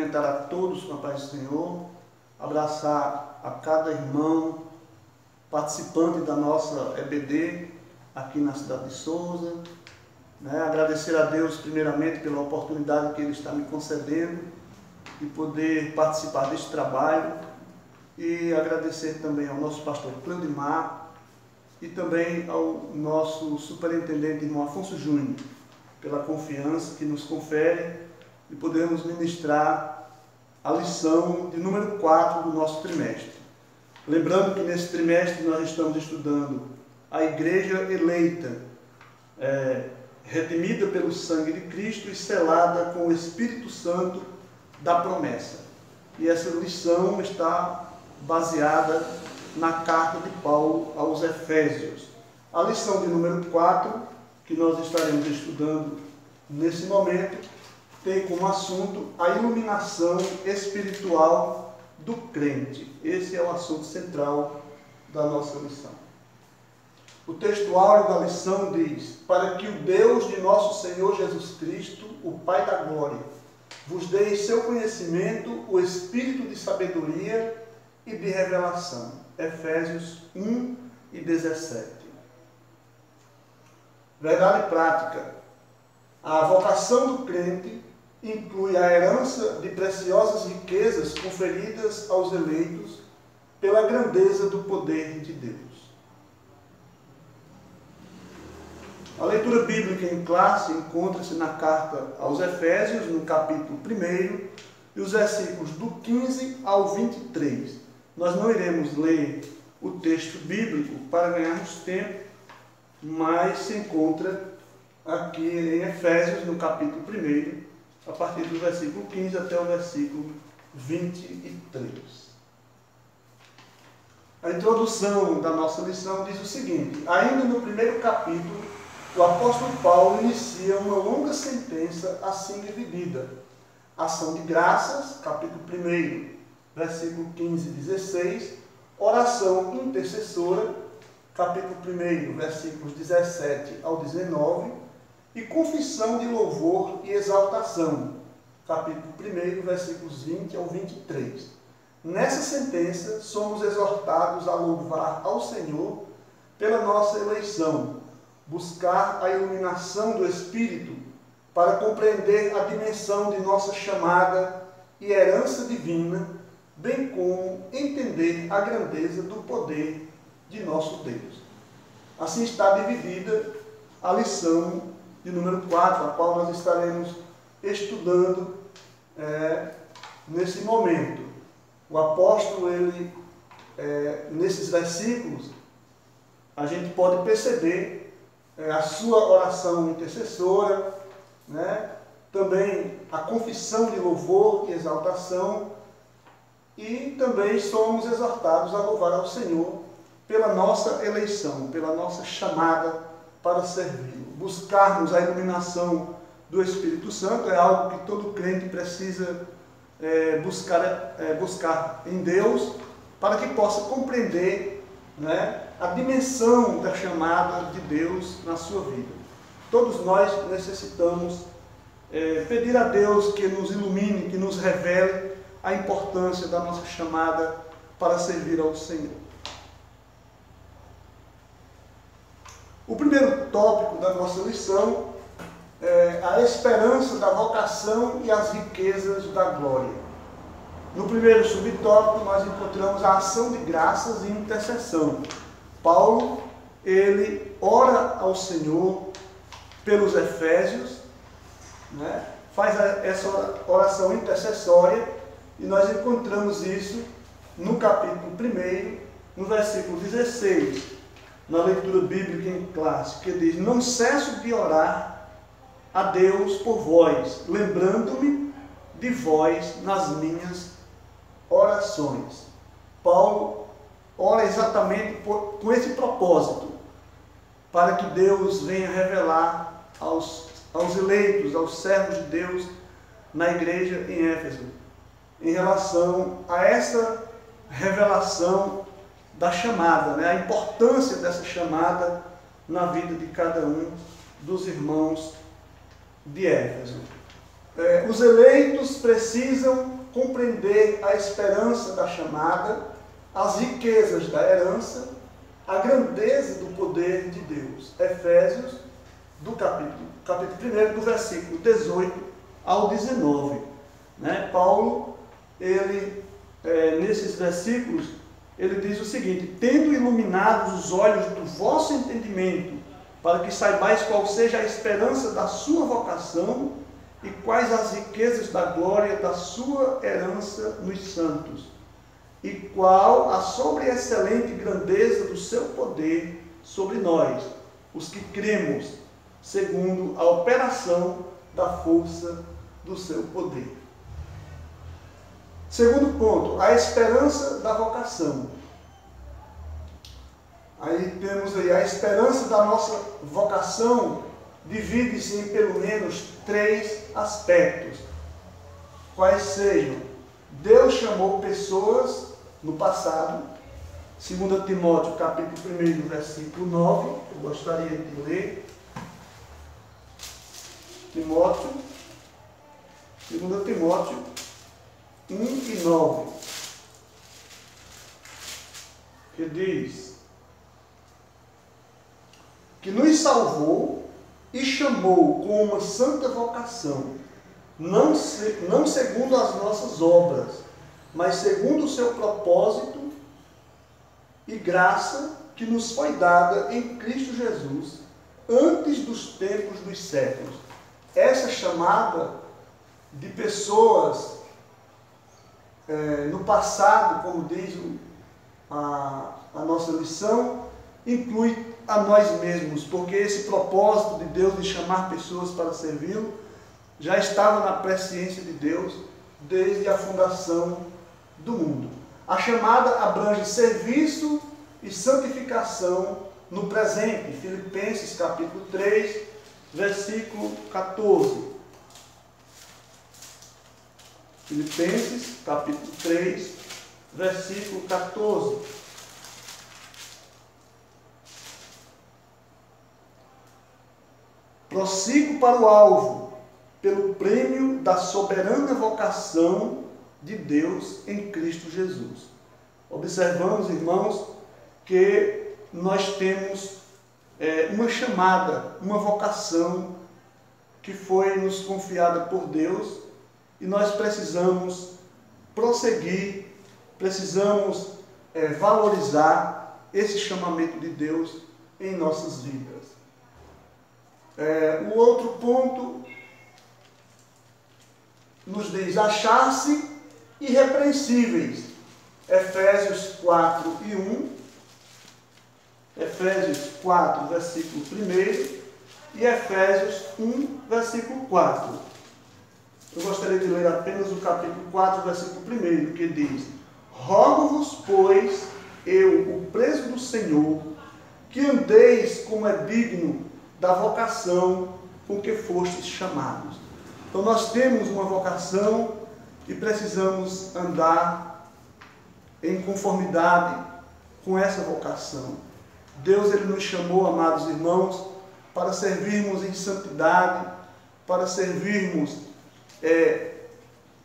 cumprimentar a todos com a paz do Senhor, abraçar a cada irmão participante da nossa EBD aqui na cidade de Souza, agradecer a Deus primeiramente pela oportunidade que Ele está me concedendo de poder participar deste trabalho e agradecer também ao nosso pastor Cleudimar e também ao nosso superintendente, irmão Afonso Júnior, pela confiança que nos confere de podermos ministrar a lição de número 4 do nosso trimestre. Lembrando que nesse trimestre nós estamos estudando a igreja eleita, redimida pelo sangue de Cristo e selada com o Espírito Santo da promessa. E essa lição está baseada na carta de Paulo aos Efésios. A lição de número 4, que nós estaremos estudando nesse momento, tem como assunto a iluminação espiritual do crente. Esse é o assunto central da nossa lição. O texto áureo da lição diz: para que o Deus de nosso Senhor Jesus Cristo, o Pai da glória, vos dê em seu conhecimento o espírito de sabedoria e de revelação. Efésios 1 e 17. Verdade prática. A vocação do crente inclui a herança de preciosas riquezas conferidas aos eleitos pela grandeza do poder de Deus. A leitura bíblica em classe encontra-se na carta aos Efésios, no capítulo 1, e os versículos do 15 ao 23. Nós não iremos ler o texto bíblico para ganharmos tempo, mas se encontra aqui em Efésios, no capítulo 1, a partir do versículo 15 até o versículo 23. A introdução da nossa lição diz o seguinte: ainda no primeiro capítulo, o apóstolo Paulo inicia uma longa sentença assim dividida. Ação de graças, capítulo 1, versículo 15 e 16. Oração intercessora, capítulo 1, versículos 17 ao 19. E confissão de louvor e exaltação, capítulo 1, versículos 20 ao 23. Nessa sentença, somos exortados a louvar ao Senhor pela nossa eleição, buscar a iluminação do Espírito para compreender a dimensão de nossa chamada e herança divina, bem como entender a grandeza do poder de nosso Deus. Assim está dividida a lição de número 4, a qual nós estaremos estudando nesse momento. O apóstolo, nesses versículos, a gente pode perceber a sua oração intercessora, também a confissão de louvor e exaltação, e também somos exortados a louvar ao Senhor pela nossa eleição, pela nossa chamada para servi-lo. Buscarmos a iluminação do Espírito Santo é algo que todo crente precisa buscar em Deus, para que possa compreender a dimensão da chamada de Deus na sua vida. Todos nós necessitamos pedir a Deus que nos ilumine, que nos revele a importância da nossa chamada para servir ao Senhor. O primeiro tópico da nossa lição é a esperança da vocação e as riquezas da glória. No primeiro subtópico, nós encontramos a ação de graças e intercessão. Paulo, ele ora ao Senhor pelos Efésios, faz essa oração intercessória, e nós encontramos isso no capítulo 1, no versículo 16, na leitura bíblica em classe, que diz: não cesso de orar a Deus por vós, lembrando-me de vós nas minhas orações. Paulo ora exatamente com esse propósito, para que Deus venha revelar aos eleitos, aos servos de Deus na igreja em Éfeso, em relação a essa revelação da chamada, a importância dessa chamada na vida de cada um dos irmãos de Éfeso. Os eleitos precisam compreender a esperança da chamada, as riquezas da herança, a grandeza do poder de Deus. Efésios, do capítulo 1, do versículo 18 ao 19. Paulo, nesses versículos, ele diz o seguinte: tendo iluminados os olhos do vosso entendimento, para que saibais qual seja a esperança da sua vocação e quais as riquezas da glória da sua herança nos santos, e qual a sobreexcelente grandeza do seu poder sobre nós, os que cremos, segundo a operação da força do seu poder. Segundo ponto, a esperança da vocação. Aí temos a esperança da nossa vocação divide-se em pelo menos 3 aspectos. Quais sejam? Deus chamou pessoas no passado, 2 Timóteo capítulo 1, versículo 9, eu gostaria de ler. Timóteo, 2 Timóteo 1 e 9, que diz que nos salvou e chamou com uma santa vocação, não segundo as nossas obras, mas segundo o seu propósito e graça que nos foi dada em Cristo Jesus, antes dos tempos dos séculos. Essa chamada de pessoas no passado, como diz a nossa lição, inclui a nós mesmos, porque esse propósito de Deus de chamar pessoas para servi-lo já estava na presciência de Deus desde a fundação do mundo. A chamada abrange serviço e santificação no presente. Filipenses capítulo 3, versículo 14. Filipenses capítulo 3, versículo 14. Prossigo para o alvo, pelo prêmio da soberana vocação de Deus em Cristo Jesus. Observamos, irmãos, que nós temos uma chamada, uma vocação que foi nos confiada por Deus e nós precisamos prosseguir, precisamos valorizar esse chamamento de Deus em nossas vidas. O outro ponto nos diz achar-se irrepreensíveis. Efésios 4 e 1, Efésios 4, versículo 1 e Efésios 1, versículo 4. Eu gostaria de ler apenas o capítulo 4, versículo 1, que diz: rogo-vos, pois, eu, o preso do Senhor, que andeis como é digno da vocação com que fostes chamados. Então nós temos uma vocação e precisamos andar em conformidade com essa vocação. Deus, Ele nos chamou, amados irmãos, para servirmos em santidade, para servirmos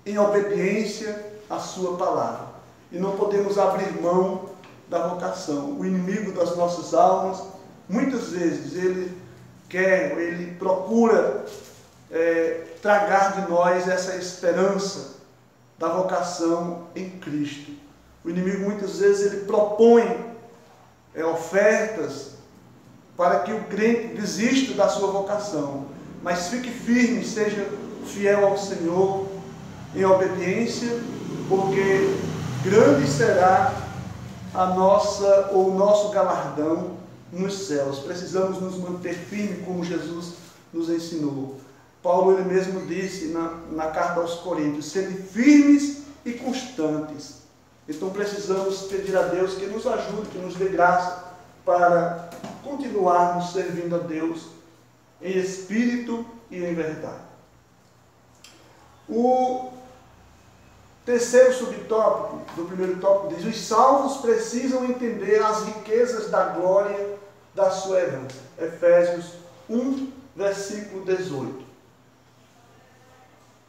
em obediência à sua palavra. E não podemos abrir mão da vocação. O inimigo das nossas almas, muitas vezes, ele procura tragar de nós essa esperança da vocação em Cristo. O inimigo muitas vezes ele propõe ofertas para que o crente desista da sua vocação, mas fique firme, seja fiel ao Senhor em obediência, porque grande será o nosso galardão nos céus. Precisamos nos manter firmes como Jesus nos ensinou. Paulo ele mesmo disse na carta aos Coríntios: sede firmes e constantes. Então precisamos pedir a Deus que nos ajude, que nos dê graça para continuarmos servindo a Deus em espírito e em verdade. O terceiro subtópico do primeiro tópico diz: os salvos precisam entender as riquezas da glória da sua herança. Efésios 1, versículo 18.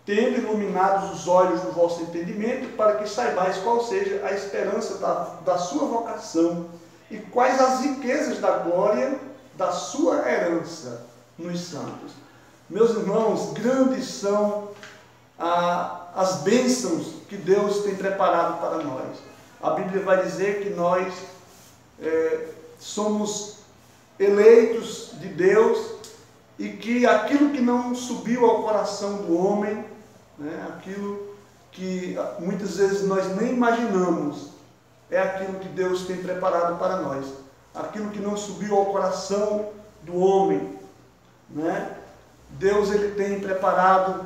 tendo iluminados os olhos do vosso entendimento, para que saibais qual seja a esperança da sua vocação e quais as riquezas da glória da sua herança nos santos. Meus irmãos, grandes são as bênçãos que Deus tem preparado para nós. A Bíblia vai dizer que nós somos eleitos de Deus e que aquilo que não subiu ao coração do homem, aquilo que muitas vezes nós nem imaginamos, é aquilo que Deus tem preparado para nós. Aquilo que não subiu ao coração do homem, Deus ele tem preparado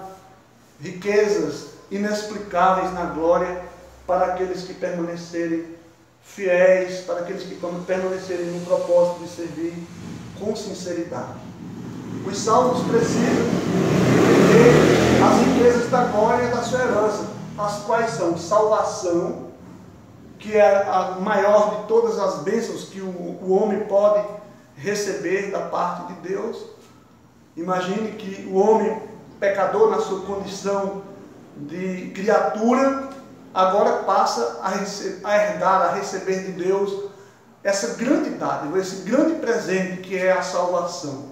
riquezas inexplicáveis na glória para aqueles que permanecerem fiéis, para aqueles que permanecerem no propósito de servir com sinceridade. Os salvos precisam entender as riquezas da glória da sua herança, as quais são salvação, que é a maior de todas as bênçãos que o homem pode receber da parte de Deus. Imagine que o homem pecador, na sua condição de criatura, agora passa a herdar, a receber de Deus essa grande dádiva, esse grande presente que é a salvação.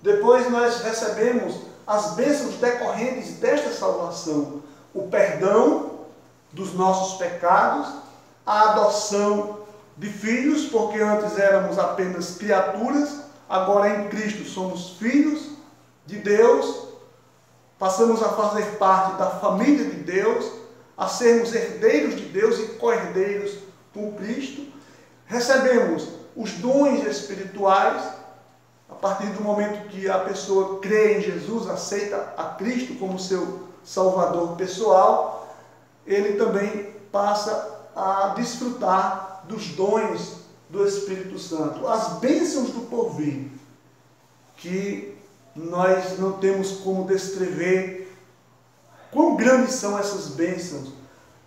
Depois nós recebemos as bênçãos decorrentes desta salvação, o perdão dos nossos pecados, a adoção de filhos, porque antes éramos apenas criaturas, agora em Cristo somos filhos de Deus, passamos a fazer parte da família de Deus, a sermos herdeiros de Deus e co-herdeiros com Cristo. Recebemos os dons espirituais, a partir do momento que a pessoa crê em Jesus, aceita a Cristo como seu Salvador pessoal, ele também passa a desfrutar dos dons do Espírito Santo, as bênçãos do porvir, que nós não temos como descrever quão grandes são essas bênçãos,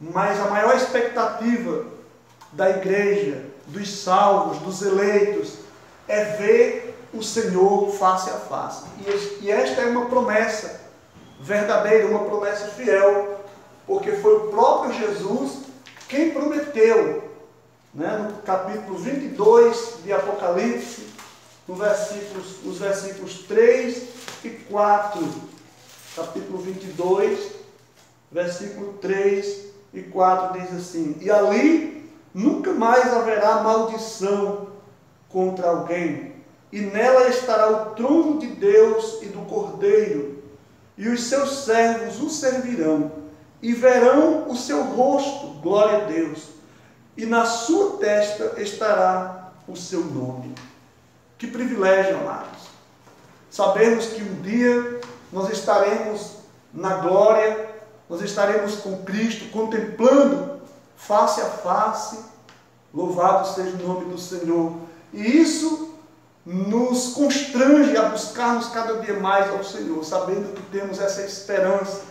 mas a maior expectativa da igreja, dos salvos, dos eleitos, é ver o Senhor face a face. E esta é uma promessa verdadeira, uma promessa fiel, porque foi o próprio Jesus quem prometeu, no capítulo 22 de Apocalipse, nos versículos 3 e 4, capítulo 22, versículo 3 e 4 diz assim: e ali nunca mais haverá maldição contra alguém, e nela estará o trono de Deus e do Cordeiro, e os seus servos o servirão, e verão o seu rosto, glória a Deus, e na sua testa estará o seu nome. Que privilégio, amados, sabermos que um dia nós estaremos na glória, nós estaremos com Cristo, contemplando face a face, louvado seja o nome do Senhor, e isso nos constrange a buscarmos cada dia mais ao Senhor, sabendo que temos essa esperança,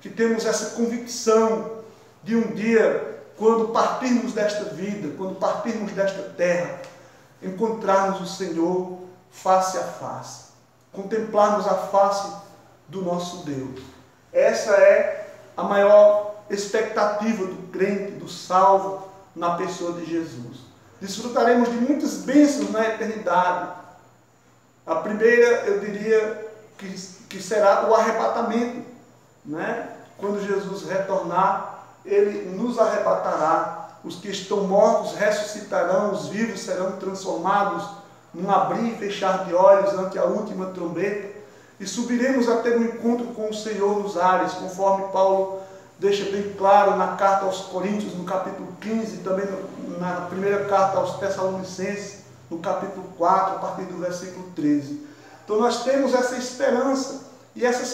que temos essa convicção de um dia, quando partirmos desta vida, quando partirmos desta terra, encontrarmos o Senhor face a face, contemplarmos a face do nosso Deus. Essa é a maior expectativa do crente, do salvo, na pessoa de Jesus. Desfrutaremos de muitas bênçãos na eternidade. A primeira, eu diria, que será o arrebatamento, Quando Jesus retornar, Ele nos arrebatará. Os que estão mortos ressuscitarão, os vivos serão transformados num abrir e fechar de olhos ante a última trombeta, e subiremos a ter um encontro com o Senhor nos ares, conforme Paulo deixa bem claro na carta aos Coríntios, no capítulo 15, também na primeira carta aos Tessalonicenses, no capítulo 4, a partir do versículo 13. Então nós temos essa esperança e essas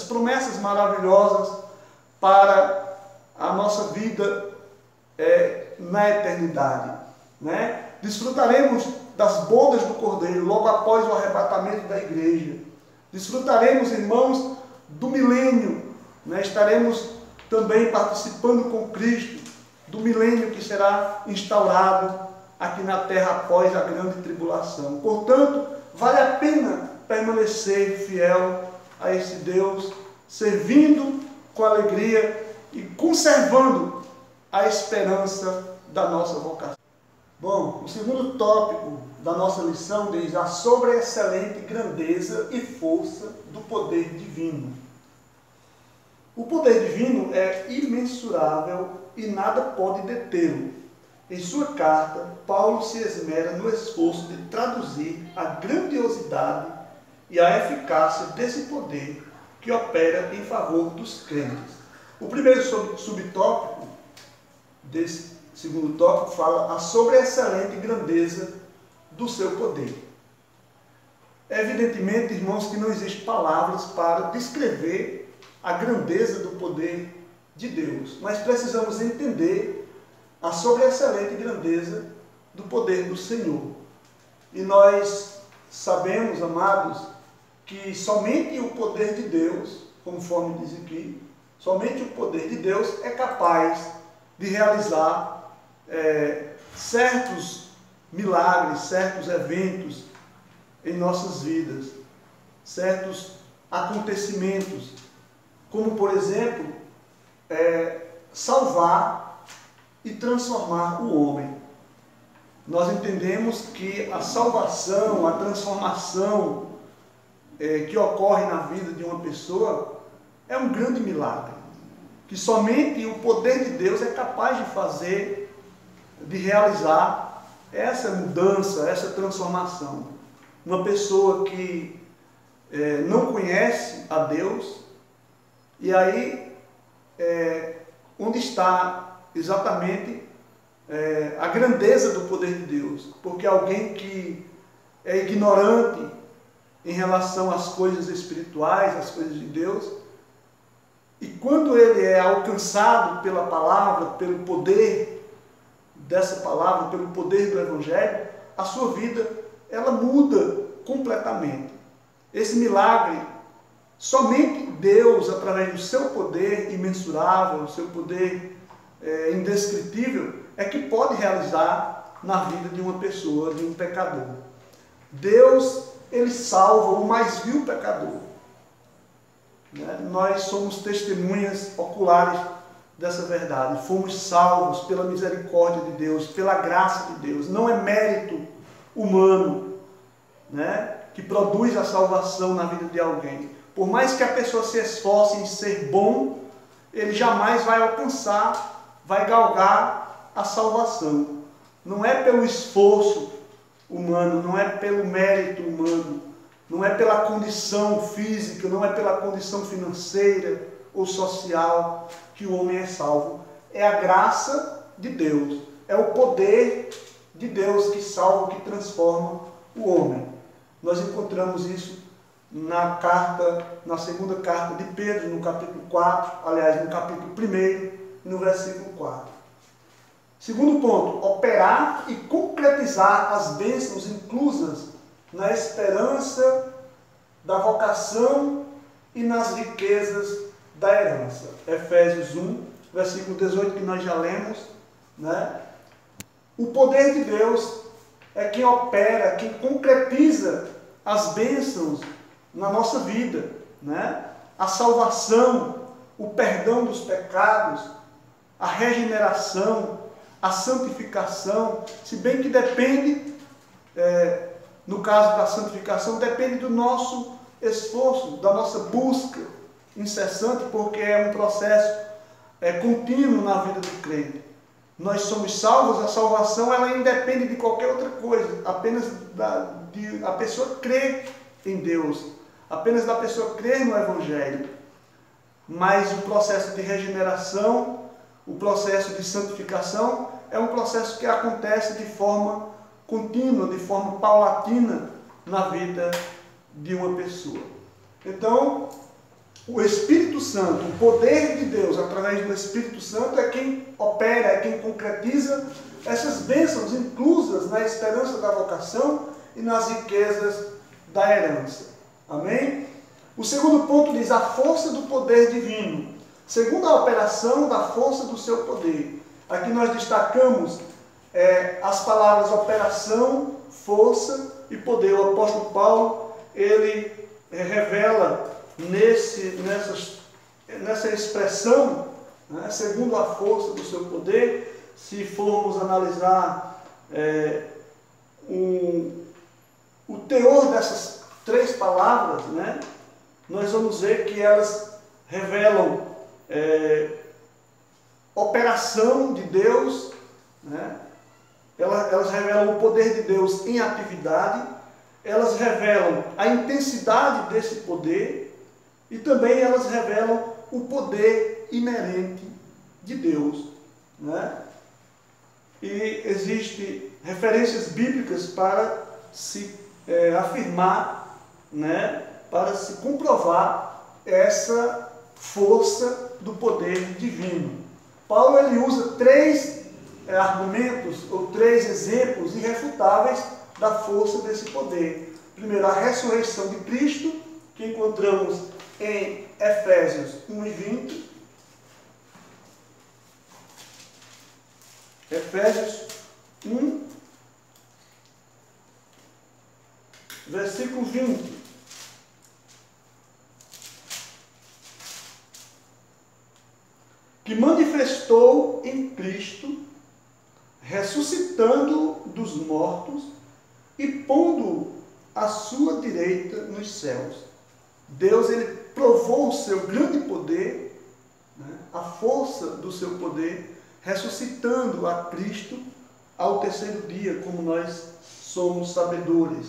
promessas maravilhosas para a nossa vida na eternidade. Desfrutaremos das bodas do Cordeiro logo após o arrebatamento da igreja. Desfrutaremos, irmãos, do milênio. Estaremos também participando com Cristo do milênio que será instaurado aqui na terra após a grande tribulação. Portanto, vale a pena permanecer fiel a esse Deus servindo com alegria e conservando a esperança da nossa vocação. Bom, o segundo tópico da nossa lição diz a sobreexcelente grandeza e força do poder divino. O poder divino é imensurável e nada pode detê-lo. Em sua carta, Paulo se esmera no esforço de traduzir a grandiosidade e a eficácia desse poder que opera em favor dos crentes. O primeiro subtópico desse segundo tópico fala a sobreexcelente grandeza do seu poder. Evidentemente, irmãos, que não existem palavras para descrever a grandeza do poder de Deus, mas precisamos entender a sobreexcelente grandeza do poder do Senhor. E nós sabemos, amados, que somente o poder de Deus, conforme diz aqui, somente o poder de Deus é capaz de realizar certos milagres, certos eventos em nossas vidas, certos acontecimentos, como por exemplo, salvar e transformar o homem. Nós entendemos que a salvação, a transformação que ocorre na vida de uma pessoa é um grande milagre, que somente o poder de Deus é capaz de fazer, de realizar essa mudança, essa transformação. Uma pessoa que não conhece a Deus, e aí onde está exatamente a grandeza do poder de Deus? Porque alguém que é ignorante em relação às coisas espirituais, às coisas de Deus, e quando ele é alcançado pela palavra, pelo poder dessa palavra, pelo poder do Evangelho, a sua vida, ela muda completamente. Esse milagre, somente Deus, através do seu poder imensurável, o seu poder indescritível, é que pode realizar na vida de uma pessoa, de um pecador. Deus, ele salva o mais vil pecador. Nós somos testemunhas oculares dessa verdade. Fomos salvos pela misericórdia de Deus, pela graça de Deus. Não é mérito humano, que produz a salvação na vida de alguém. Por mais que a pessoa se esforce em ser bom, ele jamais vai alcançar, vai galgar a salvação. Não é pelo esforço humano, não é pelo mérito humano, não é pela condição física, não é pela condição financeira ou social que o homem é salvo. É a graça de Deus, é o poder de Deus que salva, que transforma o homem. Nós encontramos isso na segunda carta de Pedro, no capítulo 4, aliás, no capítulo 1, no versículo 4. Segundo ponto, operar e concretizar as bênçãos inclusas na esperança da vocação e nas riquezas da herança. Efésios 1, versículo 18, que nós já lemos, O poder de Deus é quem opera, quem concretiza as bênçãos na nossa vida, A salvação, o perdão dos pecados, a regeneração, a santificação, se bem que depende, no caso da santificação, depende do nosso esforço, da nossa busca incessante, porque é um processo contínuo na vida do crente. Nós somos salvos, a salvação ela independe de qualquer outra coisa, apenas de a pessoa crer em Deus, apenas da pessoa crer no Evangelho. Mas o processo de regeneração, o processo de santificação, é um processo que acontece de forma contínua, de forma paulatina na vida de uma pessoa. Então, o Espírito Santo, o poder de Deus através do Espírito Santo é quem opera, é quem concretiza essas bênçãos inclusas na esperança da vocação e nas riquezas da herança. Amém? O segundo ponto diz a força do poder divino, segundo a operação da força do seu poder. Aqui nós destacamos as palavras operação, força e poder. O apóstolo Paulo, ele revela nessa expressão, né, segundo a força do seu poder. Se formos analisar o teor dessas três palavras, né, nós vamos ver que elas revelam operação de Deus, né? Elas revelam o poder de Deus em atividade, elas revelam a intensidade desse poder e também elas revelam o poder inerente de Deus, né? E existem referências bíblicas para se afirmar, né, para se comprovar essa força do poder divino. Paulo ele usa três argumentos ou três exemplos irrefutáveis da força desse poder. Primeiro, a ressurreição de Cristo, que encontramos em Efésios 1:20. Efésios 1, versículo 20. Que manifestou em Cristo, ressuscitando dos mortos e pondo à sua direita nos céus. Deus ele provou o seu grande poder, né, a força do seu poder, ressuscitando a Cristo ao terceiro dia, como nós somos sabedores,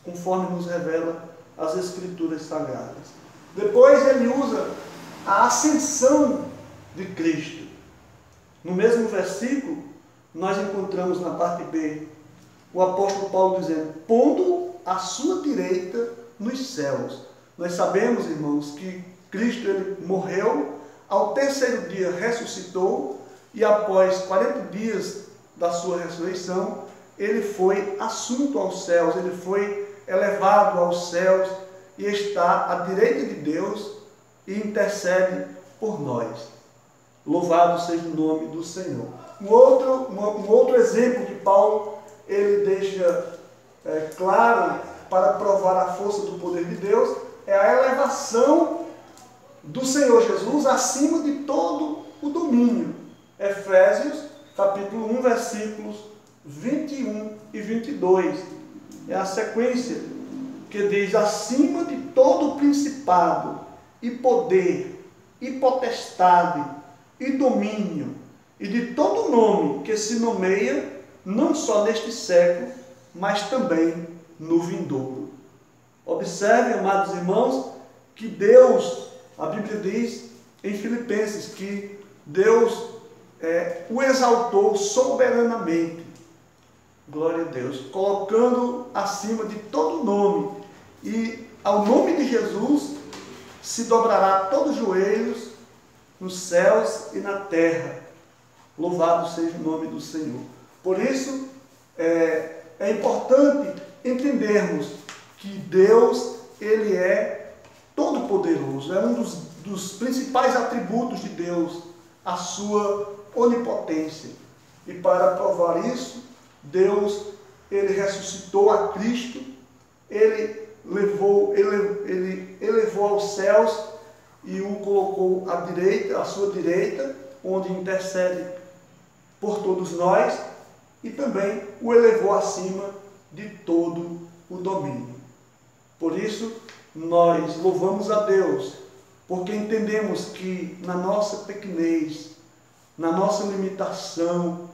conforme nos revela as Escrituras Sagradas. Depois ele usa a ascensão de Cristo. No mesmo versículo, nós encontramos na parte B, o apóstolo Paulo dizendo, pondo à sua direita nos céus. Nós sabemos, irmãos, que Cristo ele morreu, ao terceiro dia ressuscitou, e após 40 dias da sua ressurreição, ele foi assunto aos céus, ele foi elevado aos céus, e está à direita de Deus, e intercede por nós. Louvado seja o nome do Senhor. Um outro exemplo que Paulo ele deixa claro para provar a força do poder de Deus é a elevação do Senhor Jesus acima de todo o domínio. Efésios, capítulo 1, versículos 21 e 22. É a sequência que diz, acima de todo principado e poder e potestade e domínio, e de todo nome que se nomeia, não só neste século, mas também no vindouro. Observe, amados irmãos, que Deus, a Bíblia diz em Filipenses, que Deus o exaltou soberanamente, glória a Deus, colocando acima de todo nome, e ao nome de Jesus se dobrará todos os joelhos, nos céus e na terra. Louvado seja o nome do Senhor. Por isso, é importante entendermos que Deus, ele é todo-poderoso. É um dos principais atributos de Deus, a sua onipotência. E para provar isso, Deus, ele ressuscitou a Cristo, ele elevou aos céus, e o colocou à sua direita, onde intercede por todos nós, e também o elevou acima de todo o domínio. Por isso, nós louvamos a Deus, porque entendemos que na nossa pequenez, na nossa limitação,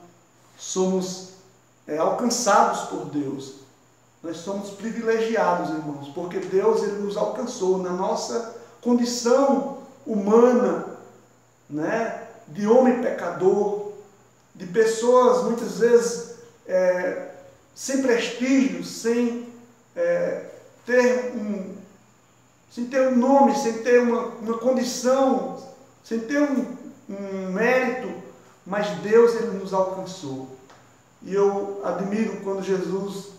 somos alcançados por Deus. Nós somos privilegiados, irmãos, porque Deus ele nos alcançou na nossa condição humana, né, de homem pecador, de pessoas muitas vezes sem prestígio, sem ter um nome, sem ter uma condição, sem ter um mérito, mas Deus ele nos alcançou. E eu admiro quando Jesus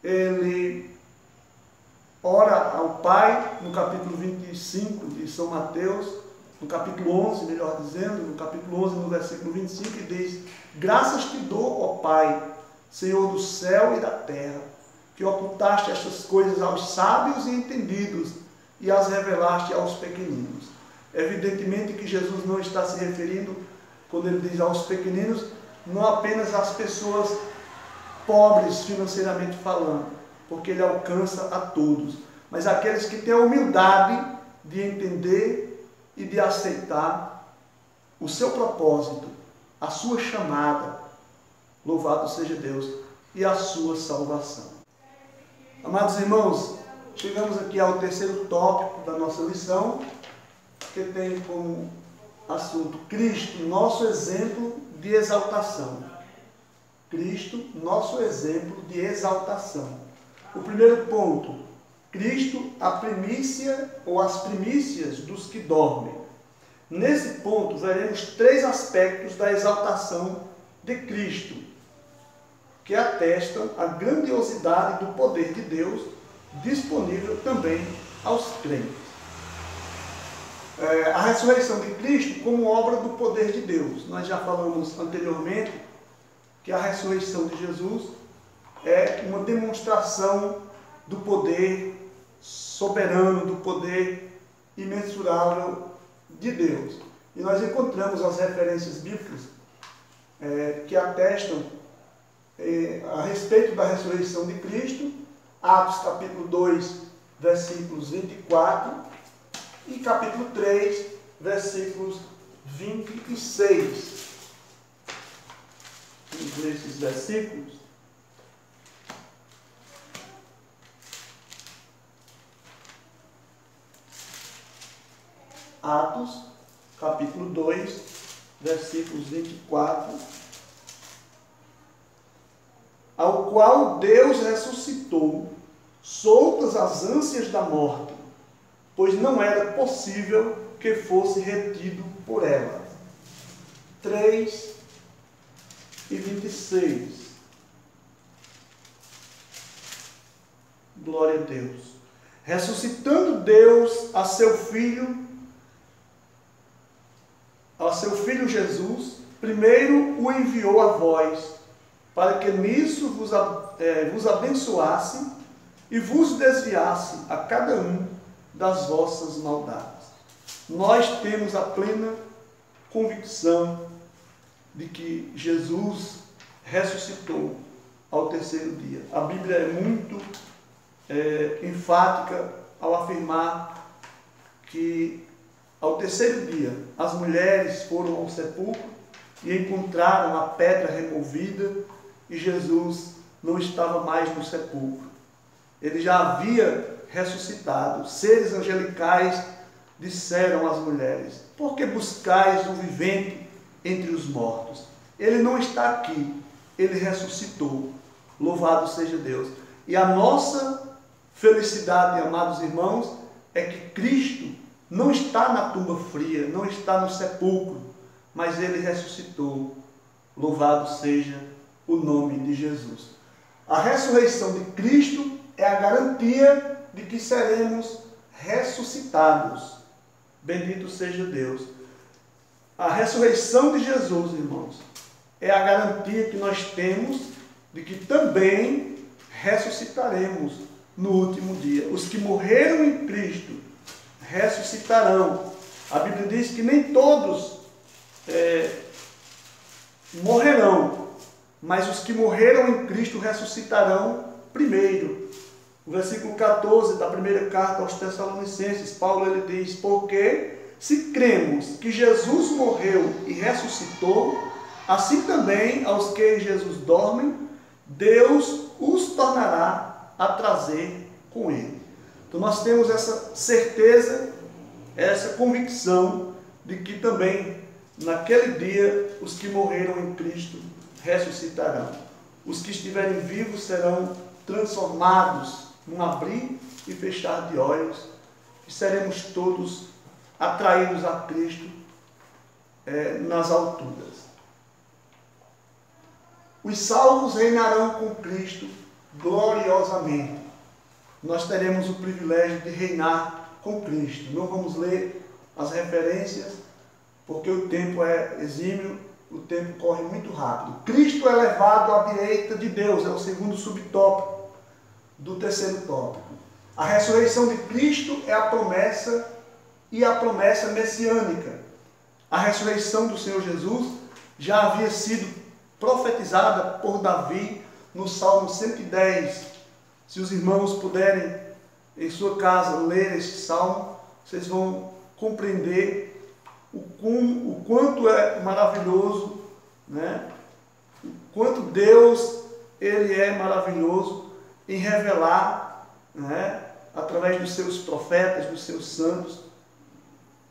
ele ora ao Pai, no capítulo 25 de São Mateus, no capítulo 11, melhor dizendo, no capítulo 11, no versículo 25, e diz, graças te dou, ó Pai, Senhor do céu e da terra, que ocultaste estas coisas aos sábios e entendidos, e as revelaste aos pequeninos. Evidentemente que Jesus não está se referindo, quando ele diz aos pequeninos, não apenas às pessoas pobres financeiramente falando, porque ele alcança a todos, mas aqueles que têm a humildade de entender e de aceitar o seu propósito, a sua chamada, louvado seja Deus, e a sua salvação. Amados irmãos, chegamos aqui ao terceiro tópico da nossa lição, que tem como assunto Cristo, nosso exemplo de exaltação. Cristo, nosso exemplo de exaltação. O primeiro ponto, Cristo, a primícia ou as primícias dos que dormem. Nesse ponto, veremos três aspectos da exaltação de Cristo, que atestam a grandiosidade do poder de Deus, disponível também aos crentes. A ressurreição de Cristo como obra do poder de Deus. Nós já falamos anteriormente que a ressurreição de Jesus é uma demonstração do poder soberano, do poder imensurável de Deus. E nós encontramos as referências bíblicas que atestam a respeito da ressurreição de Cristo, Atos capítulo 2, versículos 24, e capítulo 3, versículos 26. Vamos ver esses versículos. Atos, capítulo 2, versículos 24. Ao qual Deus ressuscitou, soltas as ânsias da morte, pois não era possível que fosse retido por ela. 3 e 26. Glória a Deus. Ressuscitando Deus a seu Filho Jesus, primeiro o enviou a vós, para que nisso vos abençoasse e vos desviasse a cada um das vossas maldades. Nós temos a plena convicção de que Jesus ressuscitou ao terceiro dia. A Bíblia é muito enfática ao afirmar que ao terceiro dia as mulheres foram ao sepulcro e encontraram a pedra removida e Jesus não estava mais no sepulcro. Ele já havia ressuscitado. Seres angelicais disseram às mulheres: por que buscais o vivente entre os mortos? Ele não está aqui, ele ressuscitou. Louvado seja Deus. E a nossa felicidade, amados irmãos, é que Cristo não está na tumba fria, não está no sepulcro, mas ele ressuscitou. Louvado seja o nome de Jesus. A ressurreição de Cristo é a garantia de que seremos ressuscitados. Bendito seja Deus. A ressurreição de Jesus, irmãos, é a garantia que nós temos de que também ressuscitaremos no último dia. Os que morreram em Cristo ressuscitarão. A Bíblia diz que nem todos morrerão, mas os que morreram em Cristo ressuscitarão primeiro. O versículo 14 da primeira carta aos Tessalonicenses, Paulo ele diz: porque se cremos que Jesus morreu e ressuscitou, assim também aos que em Jesus dormem, Deus os tornará a trazer com ele. Então nós temos essa certeza, essa convicção de que também naquele dia os que morreram em Cristo ressuscitarão. Os que estiverem vivos serão transformados num abrir e fechar de olhos, e seremos todos atraídos a Cristo nas alturas. Os salvos reinarão com Cristo gloriosamente. Nós teremos o privilégio de reinar com Cristo. Não vamos ler as referências, porque o tempo é exímio, o tempo corre muito rápido. Cristo é levado à direita de Deus, é o segundo subtópico do terceiro tópico. A ressurreição de Cristo é a promessa e a promessa messiânica. A ressurreição do Senhor Jesus já havia sido profetizada por Davi no Salmo 110. Se os irmãos puderem, em sua casa, ler esse salmo, vocês vão compreender o quanto é maravilhoso, né? O quanto Deus ele é maravilhoso em revelar, né? Através dos seus profetas, dos seus santos,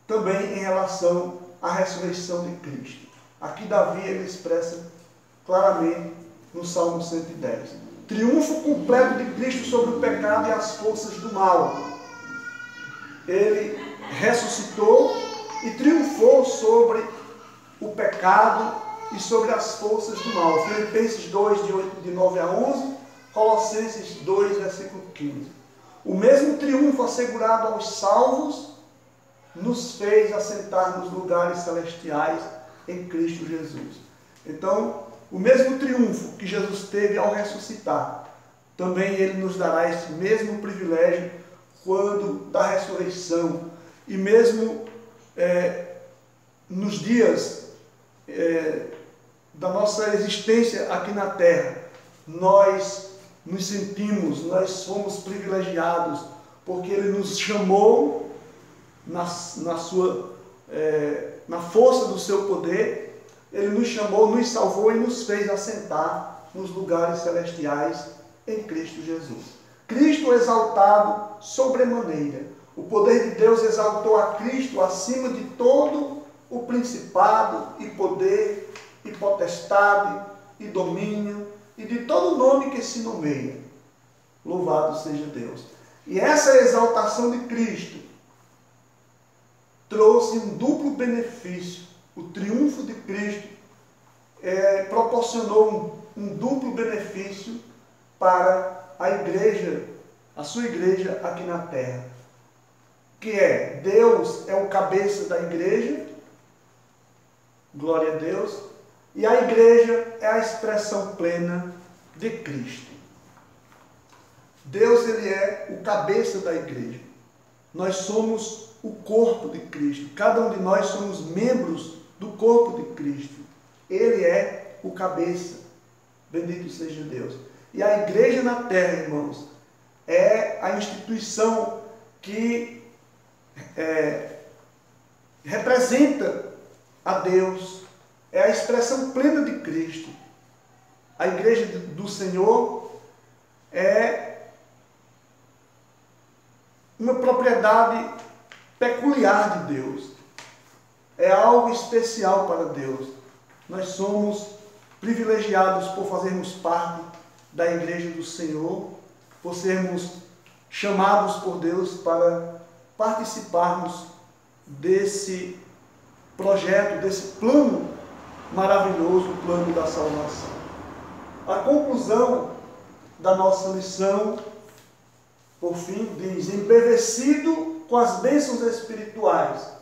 também em relação à ressurreição de Cristo. Aqui Davi ele expressa claramente no Salmo 110. Triunfo completo de Cristo sobre o pecado e as forças do mal. Ele ressuscitou e triunfou sobre o pecado e sobre as forças do mal. Filipenses 2, de 9 a 11, Colossenses 2, versículo 15. O mesmo triunfo assegurado aos salvos nos fez assentar nos lugares celestiais em Cristo Jesus. Então, o mesmo triunfo que Jesus teve ao ressuscitar, também Ele nos dará esse mesmo privilégio quando da ressurreição. E mesmo nos dias da nossa existência aqui na terra, nós nos sentimos, nós fomos privilegiados, porque Ele nos chamou na força do seu poder. Ele nos chamou, nos salvou e nos fez assentar nos lugares celestiais em Cristo Jesus. Cristo exaltado sobremaneira. O poder de Deus exaltou a Cristo acima de todo o principado e poder e potestade e domínio e de todo nome que se nomeia. Louvado seja Deus. E essa exaltação de Cristo trouxe um duplo benefício. O triunfo de Cristo proporcionou um duplo benefício para a igreja, a sua igreja aqui na terra. Que é, Deus é o cabeça da igreja, glória a Deus, e a igreja é a expressão plena de Cristo. Deus ele é o cabeça da igreja. Nós somos o corpo de Cristo. Cada um de nós somos membros do corpo de Cristo. Ele é o cabeça. Bendito seja Deus. E a igreja na terra, irmãos, é a instituição que representa a Deus. É a expressão plena de Cristo. A igreja do Senhor é uma propriedade peculiar de Deus. É algo especial para Deus. Nós somos privilegiados por fazermos parte da igreja do Senhor, por sermos chamados por Deus para participarmos desse projeto, desse plano maravilhoso, o plano da salvação. A conclusão da nossa lição, por fim, diz: embevecido com as bênçãos espirituais,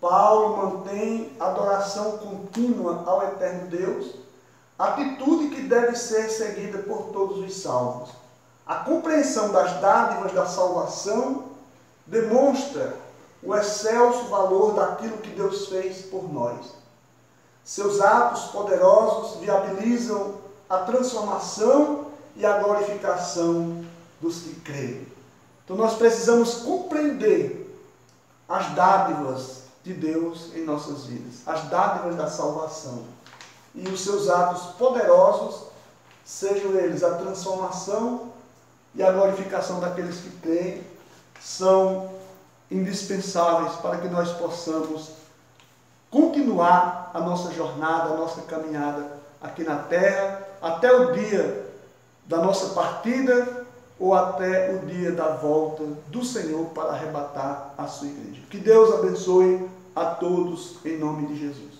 Paulo mantém adoração contínua ao eterno Deus, atitude que deve ser seguida por todos os salvos. A compreensão das dádivas da salvação demonstra o excelso valor daquilo que Deus fez por nós. Seus atos poderosos viabilizam a transformação e a glorificação dos que creem. Então nós precisamos compreender as dádivas de Deus em nossas vidas, as dádivas da salvação. E os seus atos poderosos, sejam eles a transformação e a glorificação daqueles que creem, são indispensáveis para que nós possamos continuar a nossa jornada, a nossa caminhada aqui na terra, até o dia da nossa partida ou até o dia da volta do Senhor para arrebatar a sua igreja. Que Deus abençoe a todos em nome de Jesus.